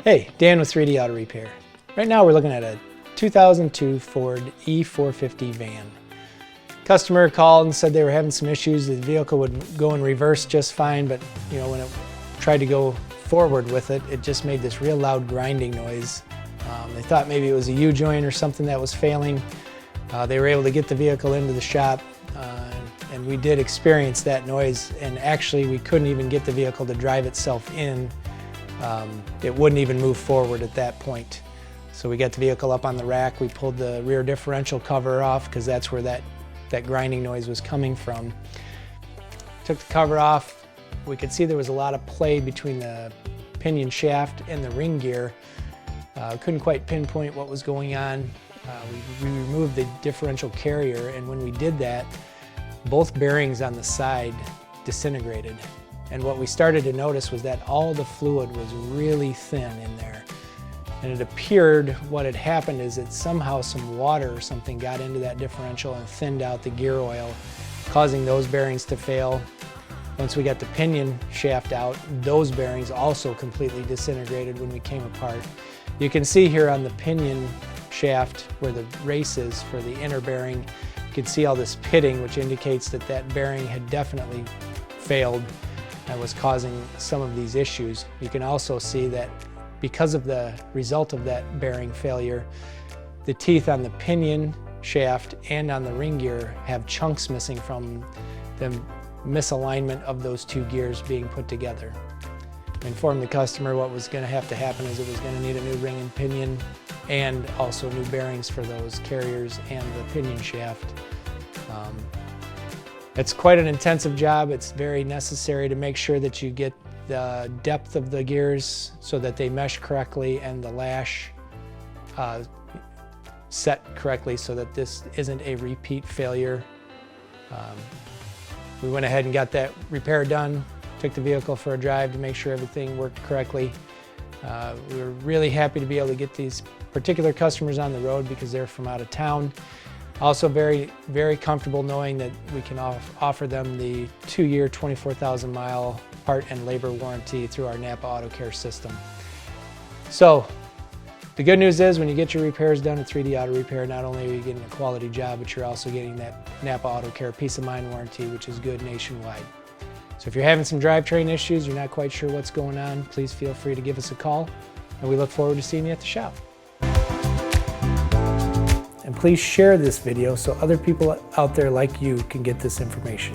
Hey, Dan with 3D Auto Repair. Right now we're looking at a 2002 Ford E450 van. Customer called and said they were having some issues. The vehicle would go in reverse just fine, but when it tried to go forward with it, it just made this real loud grinding noise. They thought maybe it was a U-joint or something that was failing. They were able to get the vehicle into the shop, and we did experience that noise, and actually we couldn't even get the vehicle to drive itself in. It wouldn't even move forward at that point. So we got the vehicle up on the rack, we pulled the rear differential cover off because that's where that grinding noise was coming from. Took the cover off. We could see there was a lot of play between the pinion shaft and the ring gear. Couldn't quite pinpoint what was going on. We removed the differential carrier, and when we did that, both bearings on the side disintegrated. And what we started to notice was that all the fluid was really thin in there. And it appeared what had happened is that somehow some water or something got into that differential and thinned out the gear oil, causing those bearings to fail. Once we got the pinion shaft out, those bearings also completely disintegrated when we came apart. You can see here on the pinion shaft where the race is for the inner bearing, you can see all this pitting, which indicates that that bearing had definitely failed and was causing some of these issues. You can also see that because of the result of that bearing failure, the teeth on the pinion shaft and on the ring gear have chunks missing from the misalignment of those two gears being put together. I informed the customer what was going to have to happen is it was going to need a new ring and pinion and also new bearings for those carriers and the pinion shaft. It's quite an intensive job. It's very necessary to make sure that you get the depth of the gears so that they mesh correctly and the lash set correctly so that this isn't a repeat failure. We went ahead and got that repair done, took the vehicle for a drive to make sure everything worked correctly. We were really happy to be able to get these particular customers on the road because they're from out of town. Also very, very comfortable knowing that we can offer them the 2-year, 24,000 mile part and labor warranty through our Napa Auto Care system. So the good news is when you get your repairs done at 3D Auto Repair, not only are you getting a quality job, but you're also getting that Napa Auto Care Peace of Mind warranty, which is good nationwide. So if you're having some drivetrain issues, you're not quite sure what's going on, please feel free to give us a call, and we look forward to seeing you at the shop. And please share this video so other people out there like you can get this information.